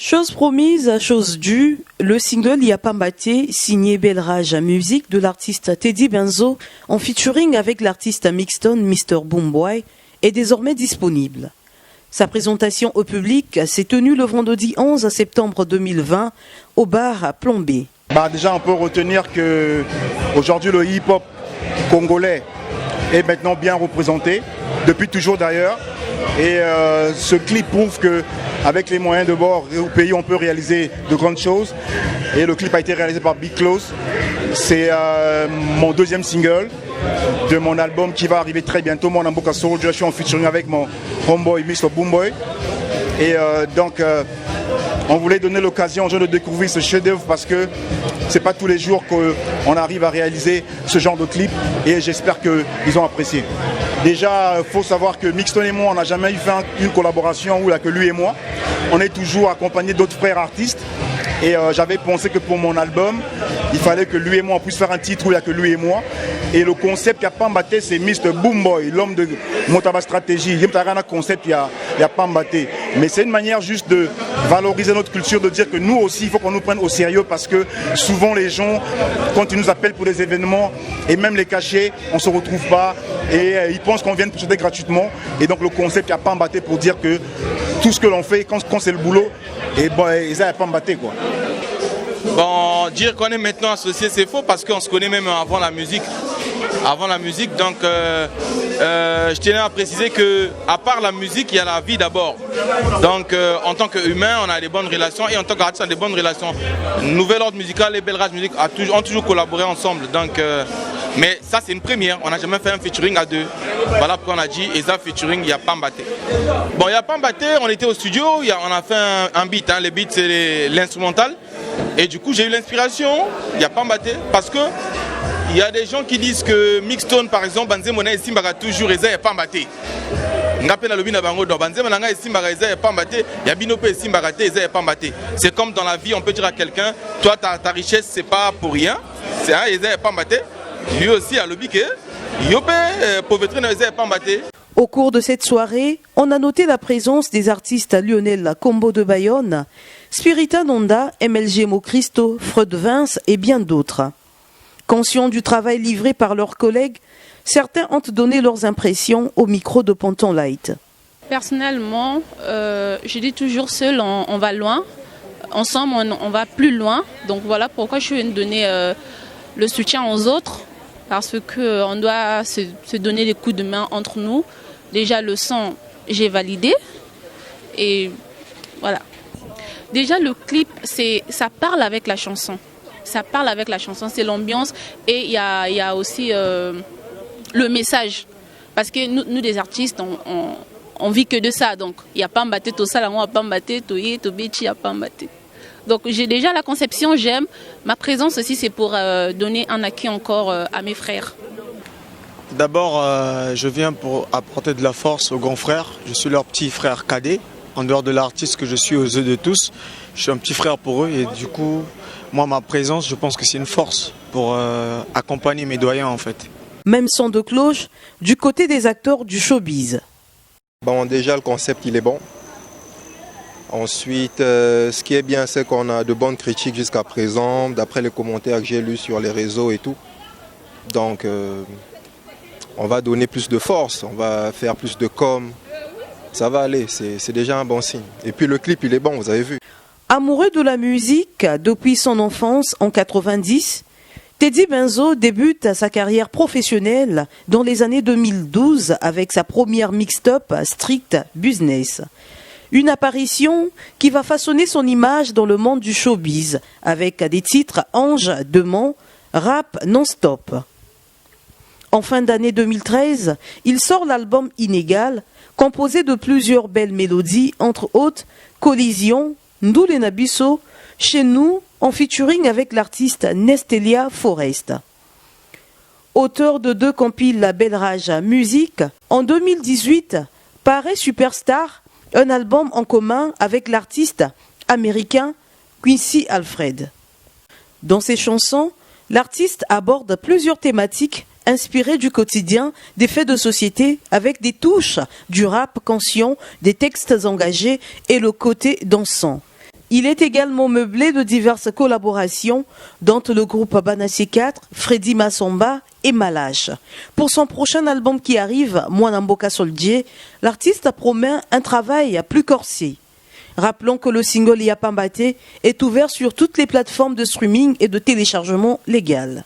Chose promise, chose due, le single Yapambate, signé Belrage Music de l'artiste Teddy Benzo en featuring avec l'artiste Mixton Mr. Boomboy est désormais disponible. Sa présentation au public s'est tenue le vendredi 11 septembre 2020 au bar Plombé. Déjà, on peut retenir que aujourd'hui le hip-hop congolais est maintenant bien représenté, depuis toujours d'ailleurs. Et ce clip prouve qu'avec les moyens de bord au pays, on peut réaliser de grandes choses. Et le clip a été réalisé par Big Close. C'est mon deuxième single de mon album qui va arriver très bientôt, Mon Amboka Soldier. Je suis en featuring avec mon homeboy Mr. Boomboy. Et donc, on voulait donner l'occasion aux gens de découvrir ce chef-d'œuvre parce que c'est pas tous les jours qu'on arrive à réaliser ce genre de clip et j'espère qu'ils ont apprécié. Déjà, il faut savoir que Mixton et moi, on n'a jamais fait une collaboration où il n'y a que lui et moi. On est toujours accompagné d'autres frères artistes. Et j'avais pensé que pour mon album, il fallait que lui et moi on puisse faire un titre où il n'y a que lui et moi. Et le concept Yapambate, c'est Mr. Boomboy, l'homme de Motaba Stratégie. Il y a un concept Yapambate. Mais c'est une manière juste de valoriser notre culture, de dire que nous aussi, il faut qu'on nous prenne au sérieux parce que souvent les gens, quand ils nous appellent pour des événements et même les cachets, on ne se retrouve pas et ils pensent qu'on vient de chanter gratuitement. Et donc le concept Yapambate pour dire que tout ce que l'on fait, quand c'est le boulot, et bon, ils n'ont pas battu quoi. Bon, dire qu'on est maintenant associé, c'est faux parce qu'on se connaît même avant la musique. Donc je tenais à préciser que à part la musique, il y a la vie d'abord. Donc en tant qu'humain, on a des bonnes relations et en tant qu'artiste, on a des bonnes relations. Nouvel ordre musical et Belrage Music ont toujours collaboré ensemble. Donc, mais ça c'est une première, on n'a jamais fait un featuring à deux. Voilà pourquoi on a dit Eza featuring Yapambate. Bon, Yapambate, on était au studio, on a fait un beat, le beat c'est l'instrumental. Et du coup j'ai eu l'inspiration Yapambate parce que il y a des gens qui disent que Mixton par exemple, Banzemona et Simbaga toujours Eza Yapambate. C'est comme dans la vie, on peut dire à quelqu'un, toi ta richesse c'est pas pour rien, c'est un Eza Yapambate. Lui aussi a lobby que Au cours de cette soirée, on a noté la présence des artistes Lionel Combo de Bayonne, Spirita Nonda, MLG Mo Christo, Freud Vince et bien d'autres. Conscients du travail livré par leurs collègues, certains ont donné leurs impressions au micro de Ponton Light. Personnellement, je dis toujours seul on va loin, ensemble on va plus loin. Donc voilà pourquoi je suis donner le soutien aux autres. Parce qu'on doit se donner des coups de main entre nous. Déjà le son, j'ai validé. Et voilà. Déjà le clip, ça parle avec la chanson. Ça parle avec la chanson, c'est l'ambiance. Et il y a aussi le message. Parce que nous des artistes, on vit que de ça. Donc il n'y a pas mbaté, tout ça, là, on n'a pas mbaté, tout y est, tout bichi, il n'y a pas mbaté. Donc j'ai déjà la conception, j'aime. Ma présence aussi, c'est pour donner un acquis encore à mes frères. D'abord, je viens pour apporter de la force aux grands frères. Je suis leur petit frère cadet. En dehors de l'artiste que je suis aux yeux de tous, je suis un petit frère pour eux. Et du coup, moi, ma présence, je pense que c'est une force pour accompagner mes doyens en fait. Même son de cloche du côté des acteurs du showbiz. Bon, déjà, le concept, il est bon. Ensuite, ce qui est bien, c'est qu'on a de bonnes critiques jusqu'à présent, d'après les commentaires que j'ai lus sur les réseaux et tout. Donc, on va donner plus de force, on va faire plus de com. Ça va aller, c'est déjà un bon signe. Et puis le clip, il est bon, vous avez vu. Amoureux de la musique depuis son enfance en 90, Teddy Benzo débute sa carrière professionnelle dans les années 2012 avec sa première mixtape Strict Business. Une apparition qui va façonner son image dans le monde du showbiz avec des titres Ange, Demon, Rap non-stop. En fin d'année 2013, il sort l'album Inégal, composé de plusieurs belles mélodies, entre autres Collision, Ndoule Nabisso, Chez nous, en featuring avec l'artiste Nestelia Forest. Auteur de 2 compiles la Belrage Music, en 2018 paraît Superstar, un album en commun avec l'artiste américain Quincy Alfred. Dans ses chansons, l'artiste aborde plusieurs thématiques inspirées du quotidien, des faits de société, avec des touches du rap conscient, des textes engagés et le côté dansant. Il est également meublé de diverses collaborations, dont le groupe Banassi 4, Freddy Massomba et Malache. Pour son prochain album qui arrive, Mwanamboka Soldier, l'artiste promet un travail plus corsé. Rappelons que le single Yapambate est ouvert sur toutes les plateformes de streaming et de téléchargement légal.